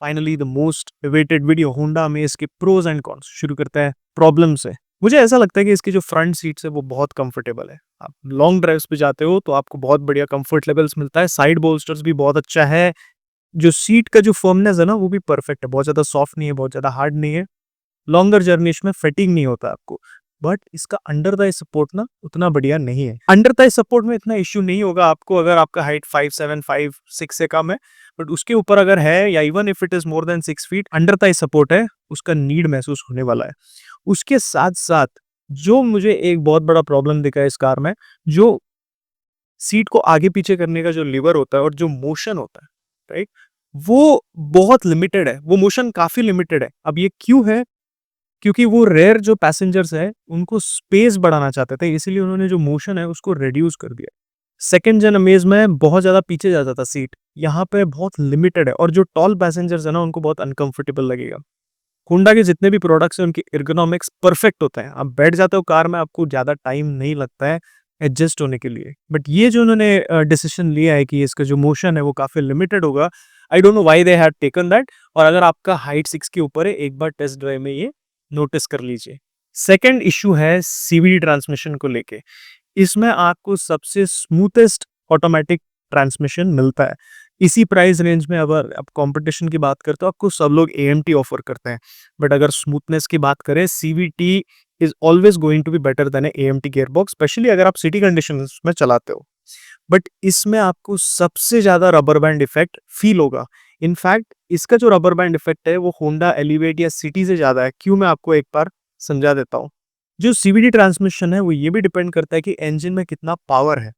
Finally the most awaited video Honda amaze के pros and cons शुरू करता है प्रॉब्लम से। मुझे ऐसा लगता है कि इसकी जो फ्रंट सीट्स है वो बहुत कंफर्टेबल है। आप लॉन्ग ड्राइव्स पे जाते हो तो आपको बहुत बढ़िया कंफर्ट लेवल्स मिलता है। साइड बोल्स्टर्स भी बहुत अच्छा है। जो सीट का जो फर्मनेस है ना वो भी परफेक्ट है। बहुत ज्यादा सॉफ्ट नहीं है, बहुत ज्यादा हार्ड नहीं है। लॉन्गर जर्नीज में फटीग नहीं होता आपको। बट इसका अंडर थाई सपोर्ट ना उतना बढ़िया नहीं है। अंडर थाई सपोर्ट में इतना इश्यू नहीं होगा आपको अगर आपका हाइट 5'7", 5'6" से कम है। बट उसके ऊपर अगर है या even if it is more than 6 feet, under Thai support है, उसका नीड महसूस होने वाला है। उसके साथ साथ जो मुझे एक बहुत बड़ा प्रॉब्लम दिखा है इस कार में, जो सीट को आगे पीछे करने का जो लीवर होता है और जो मोशन होता है, राइट, वो बहुत लिमिटेड है। वो मोशन काफी लिमिटेड है। अब ये क्यों है? क्योंकि वो रेयर जो पैसेंजर्स है उनको स्पेस बढ़ाना चाहते थे, इसीलिए उन्होंने जो मोशन है उसको रिड्यूस कर दिया। सेकंड जन अमेज में बहुत ज्यादा पीछे जाता था सीट, यहाँ पे बहुत लिमिटेड है। और जो टॉल पैसेंजर्स है ना उनको बहुत अनकंफर्टेबल लगेगा। होंडा के जितने भी प्रोडक्ट्स हैं उनके एर्गोनॉमिक्स परफेक्ट होते हैं। आप बैठ जाते हो कार में, आपको ज्यादा टाइम नहीं लगता है एडजस्ट होने के लिए। बट ये जो उन्होंने डिसीजन लिया है कि इसका जो मोशन है वो काफी लिमिटेड होगा, I don't know why they have taken that. और अगर आपका हाइट 6 के ऊपर है, एक बार टेस्ट ड्राइव में ये नोटिस कर लीजिए। सेकंड इशू है सीवीडी ट्रांसमिशन को लेके। इसमें आपको सबसे स्मूथेस्ट ऑटोमेटिक ट्रांसमिशन मिलता है। इसी प्राइस रेंज में अगर आप कंपटीशन की बात करते हो, आपको सब लोग एएमटी ऑफर करते हैं। बट अगर स्मूथनेस की बात करें, CVT is always going to be better than AMT gearbox, specially अगर आप सिटी कंडीशंस में चलाते हो। बट इसमें आपको सबसे ज्यादा रबर बैंड इफेक्ट फील होगा। इनफैक्ट इसका जो रबर बैंड इफेक्ट है वो होंडा एलिवेट या सिटी से ज्यादा है। क्यों, मैं आपको एक बार समझा देता हूँ। जो सीवीडी ट्रांसमिशन है वो ये भी डिपेंड करता है कि इंजन में कितना पावर है।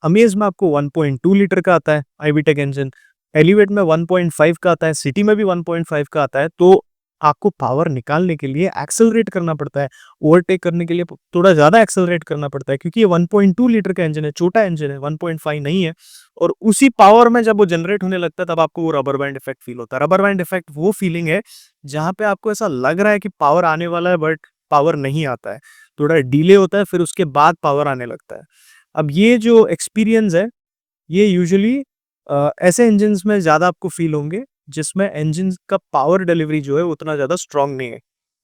अमेज में आपको 1.2 लीटर का आता है आईवीटेक इंजन, एलिवेट में 1.5 का आता है, सिटी में भी 1.5 का आता है। तो आपको पावर निकालने के लिए एक्सेलरेट करना पड़ता है, ओवरटेक करने के लिए थोड़ा ज्यादा एक्सेलरेट करना पड़ता है, क्योंकि ये 1.2 लीटर का इंजन है, छोटा इंजन है, 1.5 नहीं है। और उसी पावर में जब वो जनरेट होने लगता है तब आपको वो रबर बैंड इफेक्ट फील होता है। रबर बैंड इफेक्ट वो फीलिंग है जहां पे आपको ऐसा लग रहा है कि पावर आने वाला है बट पावर नहीं आता है, थोड़ा डिले होता है, फिर उसके बाद पावर आने लगता है। अब ये जो एक्सपीरियंस है ये यूजुअली ऐसे इंजन्स में ज़्यादा आपको फील होंगे जिसमें इंजन का पावर डिलीवरी जो है उतना ज़्यादा स्ट्रांग नहीं है।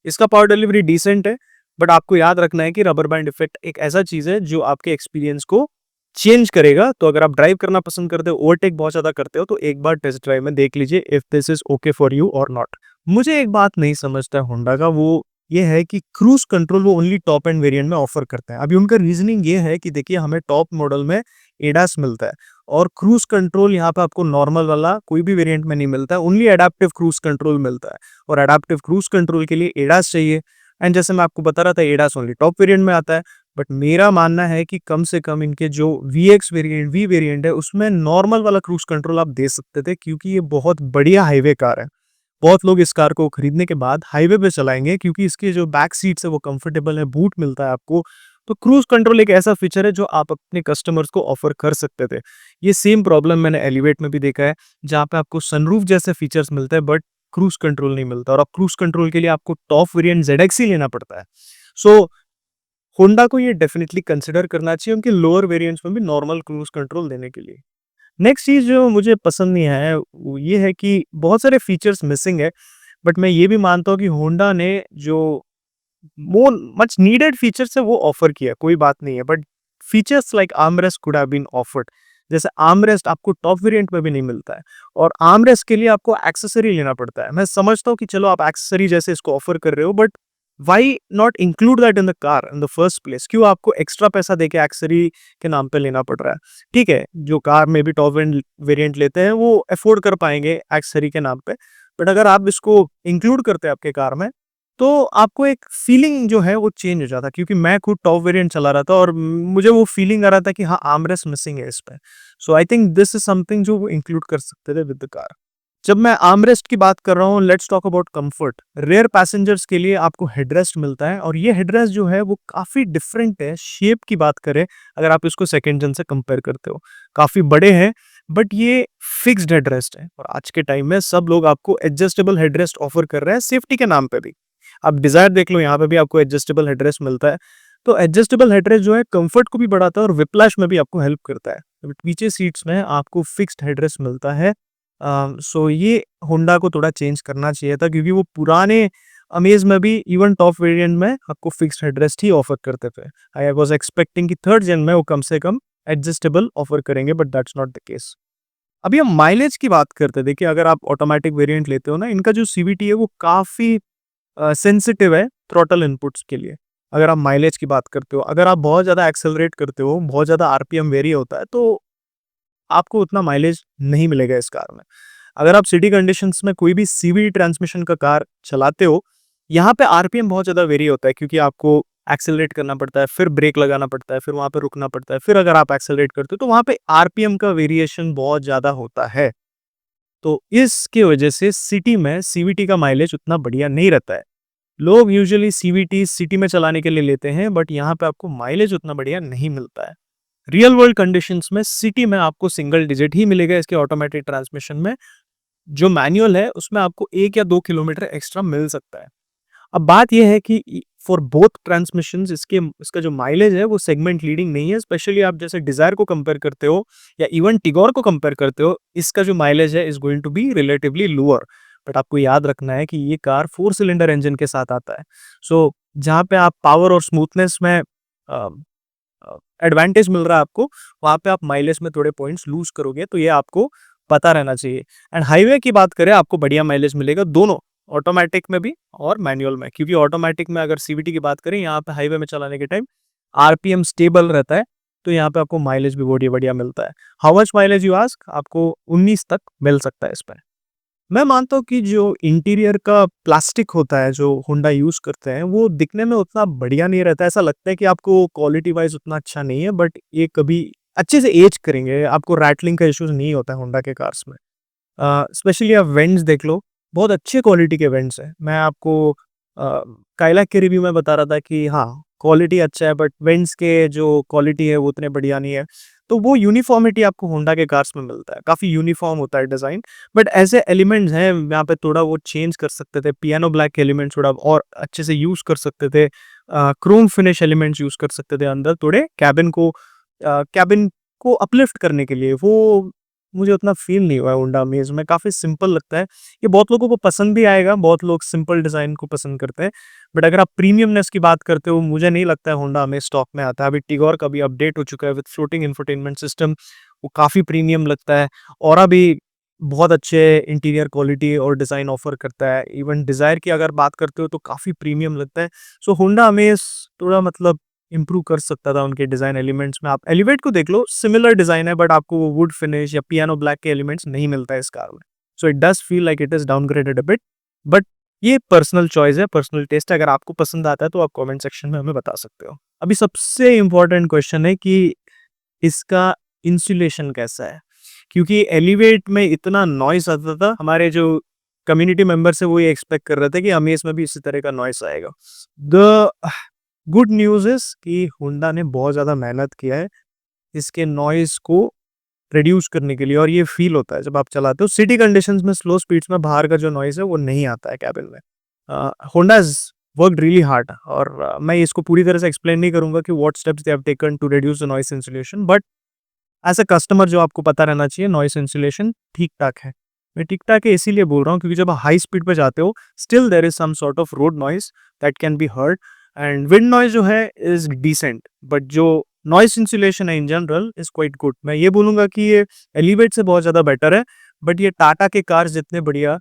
इसका पावर डिलीवरी डिसेंट है, बट आपको याद रखना है कि रबर बैंड इफेक्ट एक ऐसा चीज़ है जो आपके एक्सपीरियंस को चेंज करेगा। तो अगर आप ड्राइव करना पसंद करते हो, ओवरटेक बहुत ज़्यादा करते हो, तो एक बार टेस्ट ड्राइव में देख लीजिए if this is okay for you और नॉट। मुझे एक बात नहीं समझता है होंडा का, वो ये है कि क्रूज कंट्रोल वो ओनली टॉप एंड वेरिएंट में ऑफर करते हैं। अभी उनका रीजनिंग ये है कि देखिए हमें टॉप मॉडल में एडास मिलता है और क्रूज कंट्रोल यहाँ पे आपको नॉर्मल वाला कोई भी वेरिएंट में नहीं मिलता है, ओनली एडाप्टिव क्रूज कंट्रोल मिलता है। और एडाप्टिव क्रूज कंट्रोल के लिए एडास चाहिए। एंड जैसे मैं आपको बता रहा था, एडास ओनली टॉप वेरिएंट में आता है। बट मेरा मानना है कि कम से कम इनके जो वी वेरिएंट है उसमें नॉर्मल वाला क्रूज कंट्रोल आप दे सकते थे, क्योंकि ये बहुत बढ़िया हाईवे कार है। बहुत लोग इस कार को खरीदने के बाद हाईवे पे चलाएंगे क्योंकि इसके जो बैक सीट्स है वो कंफर्टेबल है, बूट मिलता है आपको। तो क्रूज कंट्रोल एक ऐसा फीचर है जो आप अपने कस्टमर्स को ऑफर कर सकते थे। ये सेम प्रॉब्लम मैंने एलिवेट में भी देखा है, जहाँ पे आपको सनरूफ जैसे फीचर्स मिलते हैं बट क्रूज कंट्रोल नहीं मिलता। और अब क्रूज कंट्रोल के लिए आपको टॉप वेरिएंट ZX ही लेना पड़ता है। सो होंडा को ये डेफिनेटली कंसिडर करना चाहिए उनके लोअर वेरिएंट्स में भी नॉर्मल क्रूज कंट्रोल देने के लिए। नेक्स्ट चीज जो मुझे पसंद नहीं है वो ये है कि बहुत सारे फीचर्स मिसिंग है। बट मैं ये भी मानता हूँ कि होंडा ने जो मोर मच नीडेड फीचर्स है वो ऑफर किया, कोई बात नहीं है। But features like armrest could have been offered. जैसे आर्मरेस्ट आपको टॉप वेरिएंट में भी नहीं मिलता है, और आर्मरेस्ट के लिए आपको एक्सेसरी लेना पड़ता है। मैं समझता हूँ कि चलो आप एक्सेसरी जैसे इसको ऑफर कर रहे हो, but why not include that in the car in the first place? क्यों आपको एक्स्ट्रा पैसा देके एक्सेसरी के नाम पे लेना पड़ रहा है? ठीक है, जो कार में भी टॉप वेरिएंट लेते हैं वो अफोर्ड कर पाएंगे एक्सेसरी के नाम पे। बट अगर आप इसको इंक्लूड करते हैं आपके कार में, तो आपको एक फीलिंग जो है वो चेंज हो जाता है। क्योंकि मैं खुद टॉप वेरिएंट चला रहा था और मुझे वो फीलिंग आ रहा था कि हाँ, आर्मरेस्ट मिसिंग है इस पे। So I think this is something जो वो इंक्लूड कर सकते थे विद द कार। जब मैं आर्मरेस्ट की बात कर रहा हूँ, let's talk about comfort. Rear passengers के लिए आपको हेडरेस्ट मिलता है, और ये हेडरेस्ट जो है वो काफी डिफरेंट है। शेप की बात करें अगर आप इसको सेकेंड जन से कंपेयर करते हो, काफी बड़े हैं, बट ये फिक्स्ड हेडरेस्ट है। और आज के टाइम में सब लोग आपको एडजस्टेबल हेडरेस्ट ऑफर कर रहे हैं सेफ्टी के नाम पे भी। आप डिजायर देख लो, यहाँ पे भी आपको एडजस्टेबल हेडरेस्ट मिलता है। तो एडजस्टेबल हेडरेस्ट जो है कंफर्ट को भी बढ़ाता है और विप्लैश में भी आपको हेल्प करता है। पीछे सीट्स में आपको फिक्स्ड हेडरेस्ट मिलता है, सो ये होंडा को थोड़ा चेंज करना चाहिए था, क्योंकि वो पुराने अमेज़ में भी इवन टॉप वेरिएंट में आपको फिक्स्ड हेडरेस्ट ही ऑफ़र करते थे। आई वाज़ एक्सपेक्टिंग कि थर्ड जेन में वो कम से कम एडजस्टेबल ऑफ़र करेंगे, but that's not the case. अभी हम माइलेज की बात करते हैं। देखिए, अगर आप ऑटोमैटिक वेरिएंट लेते हो ना, इनका जो सीवीटी है वो काफ़ी सेंसिटिव है थ्रॉटल इनपुट्स के लिए। अगर आप माइलेज की बात करते हो, अगर आप बहुत ज़्यादा एक्सेलरेट करते हो, बहुत ज़्यादा आरपीएम वेरी होता है, तो आपको उतना माइलेज नहीं मिलेगा इस कार में। अगर आप सिटी कंडीशंस में कोई भी सीवीटी ट्रांसमिशन का कार चलाते हो, यहाँ पे आरपीएम बहुत ज़्यादा वेरी होता है, क्योंकि आपको एक्सेलरेट करना पड़ता है, फिर ब्रेक लगाना पड़ता है, फिर वहाँ पे रुकना पड़ता है, फिर अगर आप एक्सेलरेट करते हो, तो वहाँ पे आरपीएम का वेरिएशन बहुत ज़्यादा होता है। तो इसकी वजह से सिटी में सीवीटी का माइलेज उतना बढ़िया नहीं रहता है। लोग यूजुअली सीवीटी सिटी में चलाने के लिए लेते हैं, बट यहाँ पे आपको माइलेज उतना बढ़िया नहीं मिलता है। रियल वर्ल्ड कंडीशंस में सिटी में आपको सिंगल डिजिट ही मिलेगा इसके ऑटोमेटिक ट्रांसमिशन में। जो मैनुअल है उसमें आपको 1 या 2 किलोमीटर एक्स्ट्रा मिल सकता है। अब बात ये है कि फॉर बोथ ट्रांसमिशंस इसका जो माइलेज है वो सेगमेंट लीडिंग नहीं है। स्पेशली आप जैसे डिजायर को कंपेयर करते हो या इवन टिगोर को कंपेयर करते हो, इसका जो माइलेज है is going to be relatively lower. But आपको याद रखना है कि ये कार 4 सिलेंडर इंजन के साथ आता है। सो जहाँ पे आप पावर और स्मूथनेस में एडवांटेज मिल रहा है आपको, वहाँ पे आप माइलेज में थोड़े पॉइंट्स लूज करोगे, तो ये आपको पता रहना चाहिए। एंड हाईवे की बात करें, आपको बढ़िया माइलेज मिलेगा दोनों, ऑटोमेटिक में भी और मैनुअल में। क्योंकि ऑटोमेटिक में अगर सीवीटी की बात करें, यहाँ पे हाईवे में चलाने के टाइम आरपीएम स्टेबल रहता है, तो यहाँ पे आपको माइलेज भी बढ़िया बढ़िया मिलता है। How much mileage you ask? आपको 19 तक मिल सकता है इस पे। मैं मानता हूँ कि जो इंटीरियर का प्लास्टिक होता है जो होंडा यूज करते हैं, वो दिखने में उतना बढ़िया नहीं रहता है। ऐसा लगता है कि आपको क्वालिटी वाइज उतना अच्छा नहीं है, बट ये कभी अच्छे से एज करेंगे, आपको रैटलिंग का इश्यूज नहीं होता है होंडा के कार्स में। स्पेशली आप वेंट्स देख लो, बहुत अच्छे क्वालिटी के वेंट्स हैं। मैं आपको काइलैक के रिव्यू में बता रहा था कि हाँ, क्वालिटी अच्छा है, बट वेंट्स के जो क्वालिटी है वो उतने बढ़िया नहीं है। तो वो यूनिफॉर्मिटी आपको होंडा के कार्स में मिलता है, काफ़ी यूनिफॉर्म होता है डिज़ाइन। बट ऐसे एलिमेंट्स हैं यहाँ पे, थोड़ा वो चेंज कर सकते थे। पियानो ब्लैक के एलिमेंट्स थोड़ा और अच्छे से यूज़ कर सकते थे। क्रोम फिनिश एलिमेंट्स यूज़ कर सकते थे अंदर, थोड़े कैबिन को अपलिफ्ट करने के लिए। वो मुझे उतना फ़ील नहीं हुआ है होंडा अमेज़ में, काफ़ी सिंपल लगता है। ये बहुत लोगों को पसंद भी आएगा, बहुत लोग सिंपल डिज़ाइन को पसंद करते हैं। बट अगर आप प्रीमियमनेस की बात करते हो, मुझे नहीं लगता है होंडा अमेज़ स्टॉक में आता है। अभी टिगोर का भी अपडेट हो चुका है विद फ्लोटिंग इंफोटेनमेंट सिस्टम, वो काफ़ी प्रीमियम लगता है। औरा भी बहुत अच्छे इंटीरियर क्वालिटी और डिज़ाइन ऑफ़र करता है। इवन डिज़ायर की अगर बात करते हो तो काफ़ी प्रीमियम लगता है। सो होंडा अमेज़ थोड़ा मतलब इम्प्रूव कर सकता था उनके डिज़ाइन एलिमेंट्स में। आप एलिवेट को देख लो, सिमिलर डिज़ाइन है, बट आपको वो वुड फिनिश या पियानो ब्लैक के एलिमेंट्स नहीं मिलता है इस कार में। So it does feel like it is downgraded a bit, but ये पर्सनल चॉइस है, पर्सनल टेस्ट है। अगर आपको पसंद आता है तो आप कमेंट सेक्शन में हमें बता सकते हो। अभी सबसे इम्पोर्टेंट क्वेश्चन है कि इसका इंसुलेशन कैसा है? क्योंकि एलिवेट में इतना नॉइज़ आता था, हमारे जो कम्युनिटी मेंबर्स हैं वो ये एक्सपेक्ट कर रहे थे कि अमेज़ में भी इसी तरह का नॉइज़ आएगा। द गुड न्यूज़ इज़ कि होंडा ने बहुत ज़्यादा मेहनत किया है इसके नॉइज़ को रिड्यूस करने के लिए, और ये फ़ील होता है जब आप चलाते हो। सिटी कंडीशंस में स्लो स्पीड्स में बाहर का जो नॉइज़ है वो नहीं आता है कैबिन में। Honda has worked really hard, और मैं इसको पूरी तरह से एक्सप्लेन नहीं करूँगा कि what steps they have taken to reduce the noise insulation, but as a customer जो आपको पता रहना चाहिए, नॉइज़ इंसुलेशन ठीक-ठाक है। मैं ठीक-ठाक है इसीलिए बोल रहा हूँ क्योंकि जब आप हाई स्पीड पे जाते हो, still there is some sort of road noise that can be heard, and wind noise जो है इज़ डिसेंट, बट जो नॉइज़ इंसुलेशन है in general is quite good. मैं ये बोलूँगा कि ये एलिवेट से बहुत ज़्यादा बेटर है, बट ये टाटा के कार्स जितने बढ़िया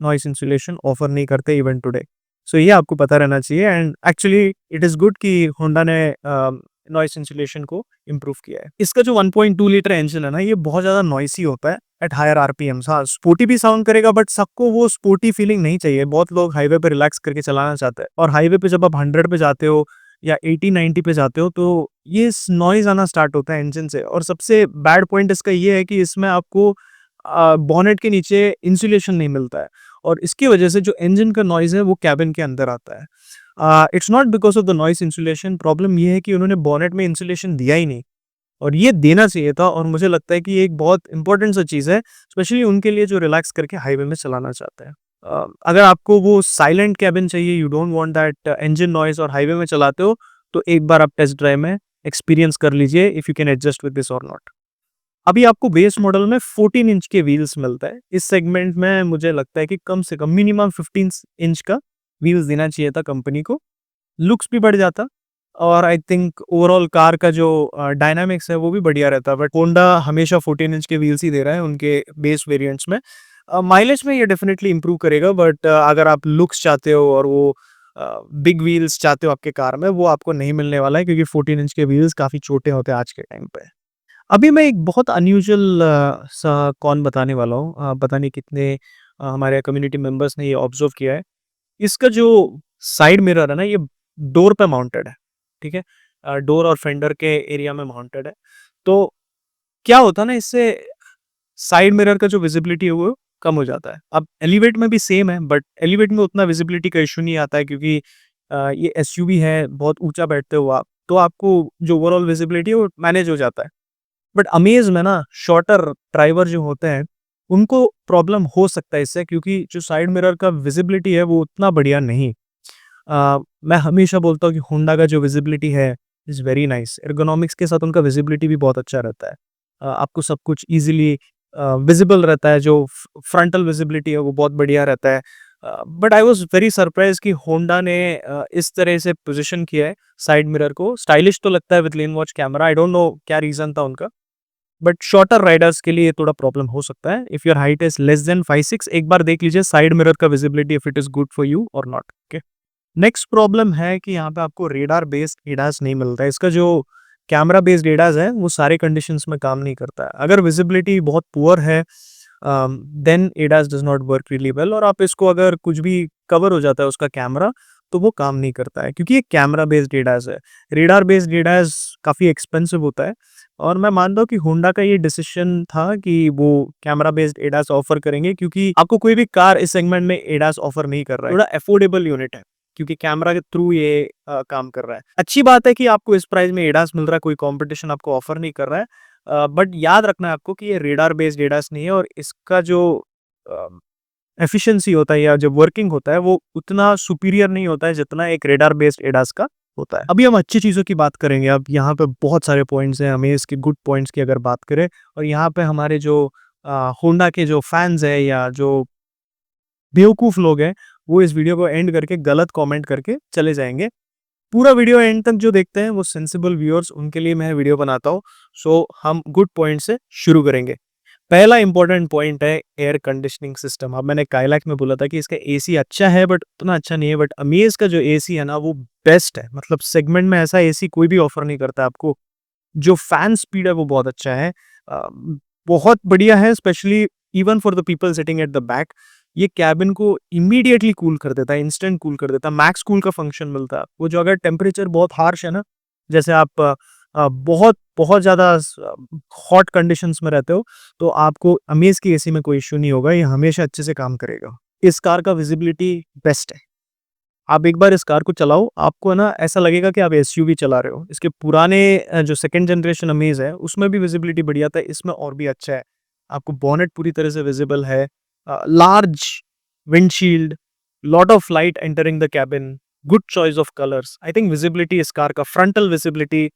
नॉइज़ इंसुलेशन ऑफर नहीं करते इवन टुडे। सो ये आपको पता रहना चाहिए, and actually it is good कि होंडा ने नॉइज़ इंसुलेशन को इम्प्रूव किया है। इसका जो 1.2 लीटर इंजन है ना, ये बहुत ज़्यादा नॉइसी होता है एट हायर आरपीएम्स। हाँ, स्पोर्टी भी साउंड करेगा, बट सबको वो स्पोर्टी फीलिंग नहीं चाहिए। बहुत लोग हाईवे पे रिलैक्स करके चलाना चाहते हैं, और हाईवे पे जब आप 100 पे जाते हो या 80-90 पे जाते हो, तो ये नॉइज़ आना स्टार्ट होता है इंजन से। और सबसे बैड पॉइंट इसका ये है कि इसमें आपको बॉनेट के नीचे इंसुलेशन नहीं मिलता है, और इसकी वजह से जो इंजन का नॉइज़ है वो कैबिन के अंदर आता है। It's not because of the noise insulation, problem ये है कि उन्होंने बॉनेट में इंसुलेशन दिया ही नहीं, और ये देना चाहिए था। और मुझे लगता है कि ये एक बहुत इंपॉर्टेंट सा चीज़ है, स्पेशली उनके लिए जो रिलैक्स करके हाईवे में चलाना चाहते हैं। अगर आपको वो साइलेंट कैबिन चाहिए, you don't want that engine noise, और हाईवे में चलाते हो, तो एक बार आप टेस्ट ड्राइव में एक्सपीरियंस कर लीजिए if you can adjust with this और नॉट। अभी आपको बेस मॉडल में 14 इंच के व्हील्स मिलता है। इस सेगमेंट में मुझे लगता है कि कम से कम मिनिमम 15 इंच का व्हील्स देना चाहिए था कंपनी को। लुक्स भी बढ़ जाता और आई थिंक ओवरऑल कार का जो डायनामिक्स है वो भी बढ़िया रहता, बट होंडा हमेशा 14 इंच के व्हील्स ही दे रहा है उनके बेस वेरिएंट्स में। माइलेज में ये डेफिनेटली इंप्रूव करेगा, बट अगर आप लुक्स चाहते हो और वो बिग व्हील्स चाहते हो आपके कार में, वो आपको नहीं मिलने वाला है, क्योंकि 14 इंच के व्हील्स काफ़ी छोटे होते हैं आज के टाइम पे। अभी मैं एक बहुत अनयूजुअल सा कॉन बताने वाला हूँ। पता नहीं कितने हमारे कम्युनिटी मेंबर्स ने ये ऑब्जर्व किया है। इसका जो साइड मिरर है ना, ये डोर पे माउंटेड है, ठीक है? डोर और फेंडर के एरिया में माउंटेड है। तो क्या होता है ना, इससे साइड मिरर का जो विजिबिलिटी है वो कम हो जाता है। अब एलिवेट में भी सेम है, बट एलिवेट में उतना विजिबिलिटी का इश्यू नहीं आता है, क्योंकि ये एसयूवी है, बहुत ऊँचा बैठते हो आप, तो आपको जो ओवरऑल विजिबिलिटी है वो मैनेज हो जाता है। बट अमेज़ में ना शॉर्टर ड्राइवर जो होते हैं, उनको प्रॉब्लम हो सकता है इससे, क्योंकि जो साइड मिरर का विजिबिलिटी है वो उतना बढ़िया नहीं। मैं हमेशा बोलता हूँ कि होंडा का जो विजिबिलिटी है इज़ वेरी नाइस। एर्गोनॉमिक्स के साथ उनका विजिबिलिटी भी बहुत अच्छा रहता है। आपको सब कुछ ईज़िली विजिबल रहता है, जो फ्रंटल विजिबिलिटी है वो बहुत बढ़िया रहता है। But I was very surprised कि होंडा ने इस तरह से पोज़ीशन किया है साइड मिरर को। स्टाइलिश तो लगता है with lane watch camera, I don't know क्या रीज़न था उनका। बट शॉर्टर राइडर्स के लिए ये थोड़ा प्रॉब्लम हो सकता है। If your height is less than 5'6", एक बार देख लीजिए साइड मिरर का visibility, if it is good for you और नॉट। ओके, नेक्स्ट प्रॉब्लम है कि यहाँ पे आपको रेडार बेस्ड एडास नहीं मिलता है। इसका जो कैमरा बेस्ड एडास है वो सारे कंडीशंस में काम नहीं करता है। अगर विजिबिलिटी बहुत पुअर है, then ADAS does not work really well, और आप इसको अगर कुछ भी कवर हो जाता है उसका कैमरा, तो वो काम नहीं करता है, क्योंकि ये कैमरा बेस्ड एडास है। रेडार बेस्ड एडास काफ़ी एक्सपेंसिव होता है, और मैं मानता हूँ कि होंडा का ये डिसीजन था कि वो कैमरा बेस्ड एडास ऑफर करेंगे, क्योंकि आपको कोई भी कार इस सेगमेंट में एडास ऑफर नहीं कर रहा है। थोड़ा अफोर्डेबल यूनिट है, क्योंकि कैमरा के थ्रू ये काम कर रहा है। अच्छी बात है कि आपको इस प्राइस में एडास मिल रहा है, कोई कंपटीशन आपको ऑफर नहीं कर रहा है। बट याद रखना है आपको कि ये रेडार बेस्ड एडास नहीं है, और इसका जो एफिशिएंसी होता है या जो वर्किंग होता है वो उतना सुपीरियर नहीं होता है जितना एक रेडार बेस्ड एडास का होता है। अभी हम अच्छी चीज़ों की बात करेंगे। अब यहाँ पे बहुत सारे पॉइंट्स हैं, हमें इसके गुड पॉइंट्स की अगर बात करें, और यहाँ पे हमारे जो होंडा के जो फैंस हैं या जो बेवकूफ़ लोग हैं, वो इस वीडियो को एंड करके गलत कमेंट करके चले जाएँगे। पूरा वीडियो एंड तक जो देखते हैं वो सेंसिबल व्यूअर्स, उनके लिए मैं वीडियो बनाता हूँ। सो हम गुड पॉइंट से शुरू करेंगे। पहला इंपॉर्टेंट पॉइंट है एयर कंडीशनिंग सिस्टम। अब मैंने काइलैक में बोला था कि इसका एसी अच्छा है, बट उतना अच्छा नहीं है। बट अमेज़ का जो एसी है ना वो बेस्ट है। मतलब सेगमेंट में ऐसा एसी कोई भी ऑफर नहीं करता आपको। जो फैन स्पीड है वो बहुत अच्छा है। अ, बहुत बढ़िया है, specially even for the people sitting at the back. ये कैबिन को इमीडिएटली कूल कर देता है, इंस्टेंट कूल कर देता है, मैक्स कूल का फंक्शन मिलता है। वो जो अगर टेम्परेचर बहुत हार्श है ना, जैसे आप बहुत बहुत ज़्यादा हॉट कंडीशंस में रहते हो, तो आपको अमेज़ की एसी में कोई इश्यू नहीं होगा, ये हमेशा अच्छे से काम करेगा। इस कार का विजिबिलिटी बेस्ट है। आप एक बार इस कार को चलाओ, आपको है ना ऐसा लगेगा कि आप एसयूवी चला रहे हो। इसके पुराने जो सेकंड जनरेशन अमेज़ है, उसमें भी विजिबिलिटी बढ़िया था, इसमें और भी अच्छा है। आपको बॉनेट पूरी तरह से विजिबल है, large windshield, lot of light entering the cabin, good choice of colours. I think visibility इस कार का फ्रंटल विजिबिलिटी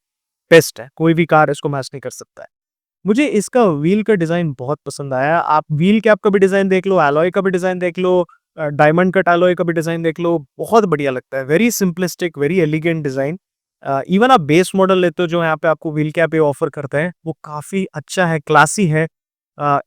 बेस्ट है, कोई भी कार इसको मैच नहीं कर सकता है। मुझे इसका व्हील का डिज़ाइन बहुत पसंद आया। आप व्हील कैप का भी डिज़ाइन देख लो, एलॉय का भी डिज़ाइन देख लो, डायमंड कट एलॉय का भी डिज़ाइन देख लो, बहुत बढ़िया लगता है। Very simplistic, very elegant design. Even आप बेस मॉडल लेते हो जो यहाँ पे आपको व्हील कैप ये ऑफर करते हैं, वो काफ़ी अच्छा है, क्लासी है।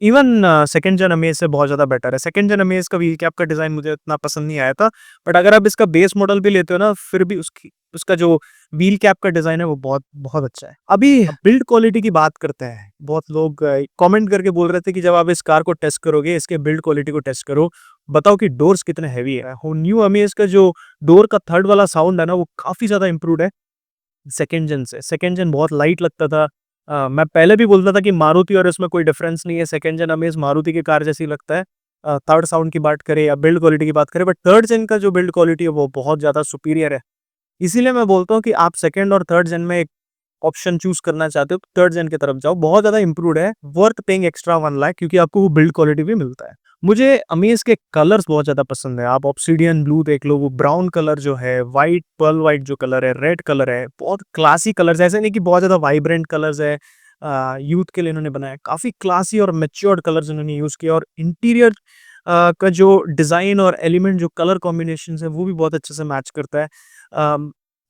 इवन सेकंड जेन अमेज़ से बहुत ज़्यादा बेटर है। सेकंड जेन अमेज़ का व्हील कैप का डिज़ाइन मुझे इतना पसंद नहीं आया था, बट अगर आप इसका बेस मॉडल भी लेते हो ना, फिर भी उसका जो व्हील कैप का डिज़ाइन है वो बहुत बहुत अच्छा है। अभी बिल्ड क्वालिटी की बात करते हैं। बहुत लोग कमेंट करके बोल रहे थे कि जब आप इस कार को टेस्ट करोगे, इसके बिल्ड क्वालिटी को टेस्ट करो, बताओ कि डोर्स कितने हेवी है। न्यू अमेज़ का जो डोर का थर्ड वाला साउंड है ना, वो काफ़ी ज़्यादा इम्प्रूव्ड है सेकंड जेन से। सेकंड जेन बहुत लाइट लगता था। मैं पहले भी बोलता था कि मारुति और इसमें कोई डिफरेंस नहीं है, सेकंड जेन अमेज़ मारुति की कार जैसी लगता है। थर्ड साउंड की बात करें या बिल्ड क्वालिटी की बात करें, बट थर्ड जेन का जो बिल्ड क्वालिटी है वो बहुत ज़्यादा सुपीरियर है। इसीलिए मैं बोलता हूँ कि आप सेकंड और थर्ड जेन में एक ऑप्शन चूज़ करना चाहते हो, तो थर्ड जेन की तरफ जाओ, बहुत ज़्यादा इम्प्रूव्ड है, वर्थ पेइंग एक्स्ट्रा 1 लाख, क्योंकि आपको वो बिल्ड क्वालिटी भी मिलता है। मुझे अमेज़ के कलर्स बहुत ज़्यादा पसंद है। आप ऑब्सिडियन ब्लू देख लो, वो ब्राउन कलर जो है, व्हाइट पर्ल व्हाइट जो कलर है, रेड कलर है, बहुत क्लासी कलर्स है। ऐसे नहीं कि बहुत ज़्यादा वाइब्रेंट कलर्स है, यूथ के लिए इन्होंने बनाया। काफ़ी क्लासी और मैच्योर्ड कलर्स इन्होंने यूज़ किया और इंटीरियर का जो डिज़ाइन और एलिमेंट जो कलर कॉम्बिनेशंस है वो भी बहुत अच्छे से मैच करता है।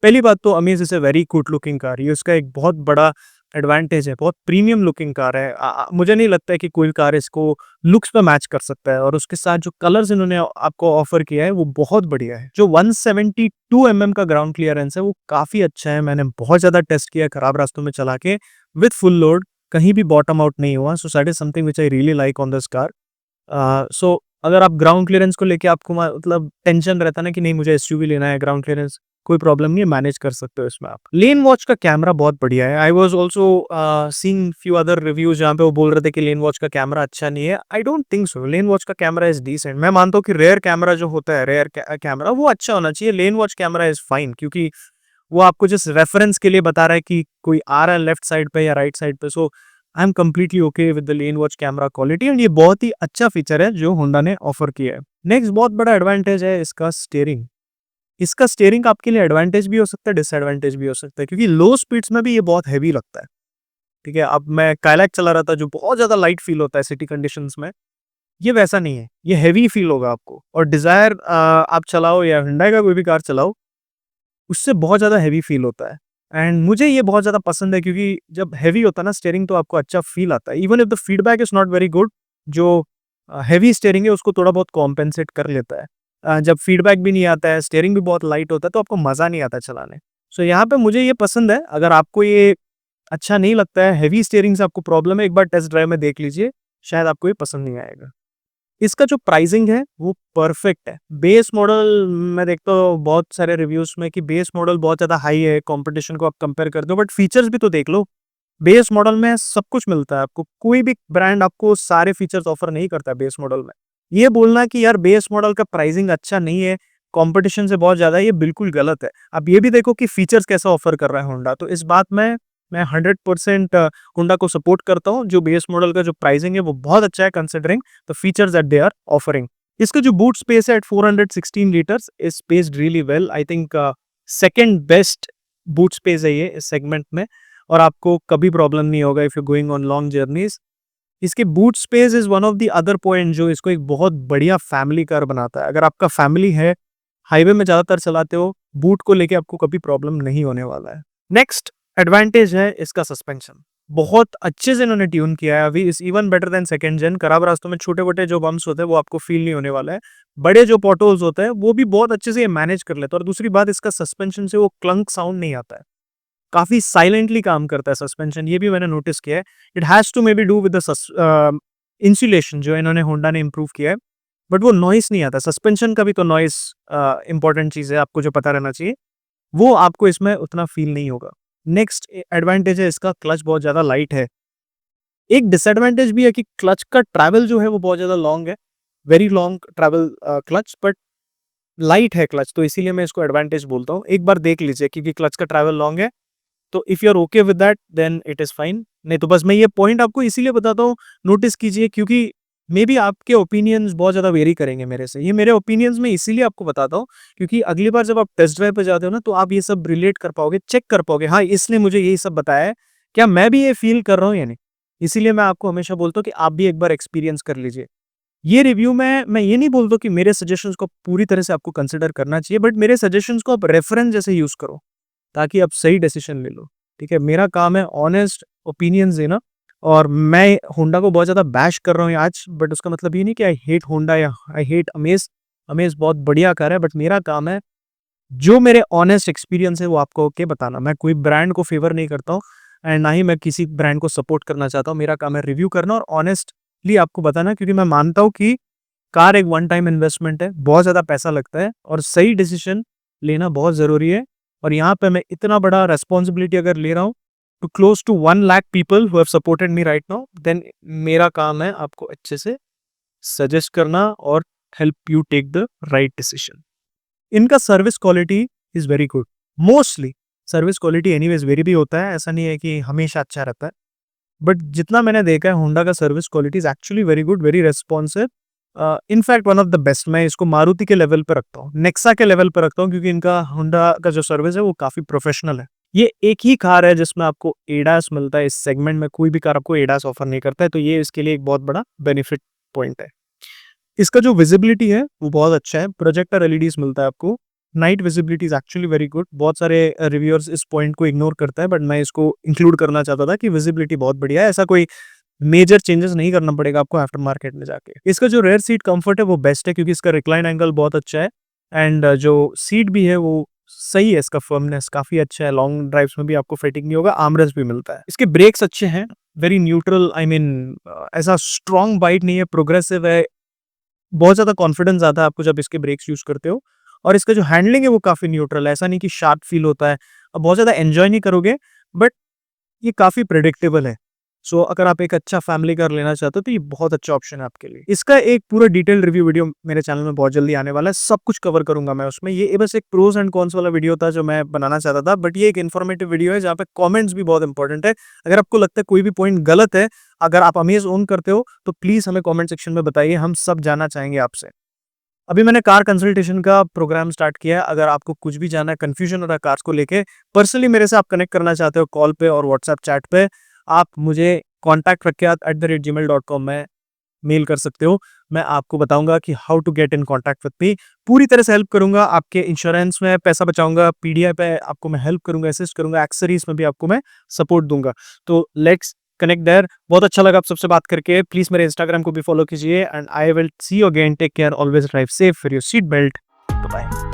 पहली बात तो Amaze is a very good looking car, ये उसका एक बहुत बड़ा एडवांटेज है, बहुत प्रीमियम लुकिंग कार है। मुझे नहीं लगता है कि कोई कार इसको लुक्स पे मैच कर सकता है और उसके साथ जो कलर्स इन्होंने आपको ऑफ़र किया है वो बहुत बढ़िया है। जो 172 एमएम का ग्राउंड क्लियरेंस है वो काफ़ी अच्छा है, मैंने बहुत ज़्यादा टेस्ट किया है खराब रास्तों में चला के विथ फुल लोड, कहीं भी बॉटम आउट नहीं हुआ। So that is something which I really like on this car. So अगर आप ग्राउंड क्लियरेंस को लेके आपको मतलब टेंशन रहता है ना कि नहीं मुझे एसयूवी लेना है, ग्राउंड क्लियरेंस कोई प्रॉब्लम नहीं है, मैनेज कर सकते हो इसमें आप। लेन वॉच का कैमरा बहुत बढ़िया है। I was also seeing few other reviews जहाँ पे वो बोल रहे थे कि लेन वॉच का कैमरा अच्छा नहीं है। I don't think so, lane watch का कैमरा इज़ डिसेंट। मैं मानता हूँ कि रेयर कैमरा जो होता है, रेयर कैमरा वो अच्छा होना चाहिए। लेन वॉच कैमरा इज़ फाइन क्योंकि वो आपको जस्ट रेफरेंस के लिए बता रहा है कि कोई आ रहा है लेफ्ट साइड पे या राइट साइड पे। So I am completely okay with the lane watch camera quality and ये बहुत ही अच्छा फीचर है जो होंडा ने ऑफर किया है। नेक्स्ट बहुत बड़ा एडवांटेज है इसका स्टीयरिंग। इसका स्टीयरिंग आपके लिए एडवांटेज भी हो सकता है, डिसएडवांटेज भी हो सकता है क्योंकि लो स्पीड्स में भी ये बहुत हैवी लगता है। ठीक है, अब मैं काइलैक चला रहा था जो बहुत ज्यादा लाइट फील होता है सिटी कंडीशंस में, ये वैसा नहीं है, ये हैवी फील होगा आपको। और डिजायर आप चलाओ या हुंडई का कोई भी कार चलाओ, उससे बहुत ज़्यादा हेवी फ़ील होता है एंड मुझे ये बहुत ज़्यादा पसंद है क्योंकि जब हेवी होता है ना स्टीयरिंग तो आपको अच्छा फ़ील आता है। Even if the feedback is not very good, जो हेवी स्टीयरिंग है उसको थोड़ा बहुत कॉम्पेंसेट कर लेता है। जब फीडबैक भी नहीं आता है, स्टीयरिंग भी बहुत लाइट होता है तो आपको मज़ा नहीं आता चलाने। सो यहाँ पे मुझे ये पसंद है, अगर आपको ये अच्छा नहीं लगता है, हेवी स्टीयरिंग से आपको प्रॉब्लम है, एक बार टेस्ट ड्राइव में देख लीजिए, शायद आपको ये पसंद नहीं आएगा। इसका जो प्राइसिंग है वो परफेक्ट है। बेस मॉडल मैं देखता हूँ बहुत सारे रिव्यूज़ में कि बेस मॉडल बहुत ज़्यादा हाई है, कंपटीशन को आप कंपेयर करते हो, बट फीचर्स भी तो देख लो। बेस मॉडल में सब कुछ मिलता है आपको, कोई भी ब्रांड आपको सारे फीचर्स ऑफर नहीं करता है बेस मॉडल में। ये बोलना कि यार बेस मॉडल का प्राइसिंग अच्छा नहीं है, कंपटीशन से बहुत ज़्यादा है, ये बिल्कुल गलत है। आप ये भी देखो कि फीचर्स कैसा ऑफर कर रहा है होंडा, तो इस बात में मैं 100% होंडा को सपोर्ट करता हूँ। जो बेस मॉडल का जो प्राइसिंग है वो बहुत अच्छा है considering the features that they are offering. इसका जो बूट स्पेस है at 416 litres is spaced really well. I think second best boot space है ये इस सेगमेंट में और आपको कभी प्रॉब्लम नहीं होगा if you going on long journeys. इसके boot space is one of the other point जो इसको एक बहुत बढ़िया फैमिली कार बनाता है। अगर आपका फैमिली है, हाईवे में ज्यादातर चलाते हो, बूट को लेके आपको कभी प्रॉब्लम नहीं होने वाला है। नेक्स्ट एडवांटेज है इसका सस्पेंशन, बहुत अच्छे से इन्होंने ट्यून किया है। अभी is even better than second gen. खराब रास्तों में छोटे मोटे जो बम्स होते हैं वो आपको फील नहीं होने वाला है, बड़े जो पॉटहोल्स होते हैं वो भी बहुत अच्छे से ये मैनेज कर लेता है। और दूसरी बात, इसका सस्पेंशन से वो क्लंक साउंड नहीं आता है, काफी साइलेंटली काम करता है सस्पेंशन, ये भी मैंने नोटिस किया है। It has to maybe do with the insulation जो इन्होंने होंडा ने इंप्रूव किया है, बट वो नॉइस नहीं आता। सस्पेंशन का भी तो नॉइस इंपॉर्टेंट चीज है, आपको जो पता रहना चाहिए, वो आपको इसमें उतना फील नहीं होगा। नेक्स्ट एडवांटेज है इसका क्लच बहुत ज्यादा लाइट है। एक डिसएडवांटेज भी है कि क्लच का ट्रैवल जो है वो बहुत ज्यादा लॉन्ग है, very long travel clutch, but light है क्लच, तो इसीलिए मैं इसको एडवांटेज बोलता हूँ। एक बार देख लीजिए क्योंकि क्लच का ट्रैवल लॉन्ग है, तो if you are okay with that then it is fine. नहीं तो बस मैं ये पॉइंट आपको इसीलिए बताता हूँ, नोटिस कीजिए, क्योंकि मे बी आपके ओपिनियंस बहुत ज्यादा वेरी करेंगे मेरे से। ये मेरे ओपिनियंस में इसीलिए आपको बताता हूँ क्योंकि अगली बार जब आप टेस्ट ड्राइव पे जाते हो ना तो आप ये सब रिलेट कर पाओगे, चेक कर पाओगे, हाँ इसने मुझे यही सब बताया है, क्या मैं भी ये फील कर रहा हूँ या नहीं। इसीलिए मैं आपको हमेशा बोलता हूँ कि आप भी एक बार एक्सपीरियंस कर लीजिए। ये रिव्यू में मैं ये नहीं बोलता कि मेरे सजेशंस को पूरी तरह से आपको कंसिडर करना चाहिए, बट मेरे सजेशंस को आप रेफरेंस जैसे यूज करो ताकि आप सही डिसीजन ले लो। ठीक है, मेरा काम है ऑनेस्ट ओपिनियंस देना और मैं होंडा को बहुत ज़्यादा बैश कर रहा हूँ आज, बट उसका मतलब ये नहीं कि आई हेट होंडा या आई हेट अमेज। अमेज बहुत बढ़िया कार है, बट मेरा काम है जो मेरे ऑनेस्ट एक्सपीरियंस है वो आपको के बताना। मैं कोई ब्रांड को फेवर नहीं करता हूँ एंड ना ही मैं किसी ब्रांड को सपोर्ट करना चाहता हूँ। मेरा काम है रिव्यू करना और ऑनेस्टली आपको बताना, क्योंकि मैं मानता हूँ कि कार एक वन टाइम इन्वेस्टमेंट है, बहुत ज़्यादा पैसा लगता है और सही डिसीजन लेना बहुत ज़रूरी है। और यहाँ पे मैं इतना बड़ा रेस्पॉन्सिबिलिटी अगर ले रहा हूँ to close to 1 lakh people who have supported me right now, then मेरा काम है आपको अच्छे से सजेस्ट करना और help you take the right decision. इनका service quality is very good. Mostly service quality anyways very भी होता है, ऐसा नहीं है कि हमेशा अच्छा रहता है, बट जितना मैंने देखा है होंडा का service quality is actually very good, very responsive. In fact one of the best. मैं इसको मारुति के लेवल पे रखता हूँ, नेक्सा के लेवल पे रखता हूँ, क्योंकि इनका होंडा का जो सर्विस है वो काफी प्रोफेशनल है। ये एक ही कार है जिसमें आपको एडास मिलता है। इस सेगमेंट में कोई भी कार आपको एडास ऑफर नहीं करता है, तो ये इसके लिए एक बहुत बड़ा बेनिफिट पॉइंट है। इसका जो विजिबिलिटी है वो बहुत अच्छा है। प्रोजेक्टर एलईडीज मिलता है आपको। Night visibility is actually very good. बहुत सारे रिव्यूअर्स इस पॉइंट को इग्नोर करता है, बट मैं इसको इंक्लूड करना चाहता था कि विजिबिलिटी बहुत बढ़िया है। ऐसा कोई मेजर चेंजेस नहीं करना पड़ेगा आपको आफ्टर मार्केट में जाके। इसका जो रेयर सीट कंफर्ट है वो बेस्ट है, क्योंकि इसका रिक्लाइन एंगल बहुत अच्छा है एंड जो सीट भी है वो सही है। इसका फर्मनेस काफी अच्छा है। लॉन्ग ड्राइव्स में भी आपको फिटिंग नहीं होगा। आर्मरेस्ट भी मिलता है। इसके ब्रेक्स अच्छे हैं, वेरी न्यूट्रल, आई मीन ऐसा स्ट्रॉन्ग बाइट नहीं है, प्रोग्रेसिव है। बहुत ज़्यादा कॉन्फिडेंस आता है आपको जब इसके ब्रेक्स यूज़ करते हो। और इसका जो हैंडलिंग है वो काफ़ी न्यूट्रल है, ऐसा नहीं कि शार्प फील होता है। अब बहुत ज़्यादा एन्जॉय नहीं करोगे, बट ये काफ़ी प्रेडिक्टेबल है। सो अगर आप एक अच्छा फैमिली कार लेना चाहते हो तो ये बहुत अच्छा ऑप्शन है आपके लिए। इसका एक पूरा डिटेल्ड रिव्यू वीडियो मेरे चैनल में बहुत जल्दी आने वाला है, सब कुछ कवर करूँगा मैं उसमें। ये बस एक प्रोस एंड कॉन्स वाला वीडियो था जो मैं बनाना चाहता था, बट ये एक इन्फॉर्मेटिव वीडियो है जहाँ पे कमेंट्स भी बहुत इंपॉर्टेंट है। अगर आपको लगता है कोई भी पॉइंट गलत है, अगर आप अमेज़ ओन करते हो, तो प्लीज़ हमें कमेंट सेक्शन में बताइए, हम सब जानना चाहेंगे आपसे। अभी मैंने कार कंसल्टेशन का प्रोग्राम स्टार्ट किया है। अगर आपको कुछ भी जानना है, कंफ्यूजन हो रहा है कार्स को लेके, पर्सनली मेरे से आप कनेक्ट करना चाहते हो कॉल पे और व्हाट्सएप चैट पे, आप मुझे कॉन्टैक्ट प्रख्यात@gmail.com में मेल कर सकते हो। मैं आपको बताऊंगा कि how to get in contact with me. पूरी तरह से हेल्प करूंगा, आपके इंश्योरेंस में पैसा बचाऊंगा, पीडीआई पे आपको मैं हेल्प करूंगा, असिस्ट करूंगा, एक्सेसरीज में भी आपको मैं सपोर्ट दूंगा। तो लेट्स कनेक्ट देयर। बहुत अच्छा लगा आप सबसे बात करके। प्लीज मेरे इंस्टाग्राम को भी फॉलो कीजिए and I will see you again. Take care, always drive safe, wear your seat belt. Bye.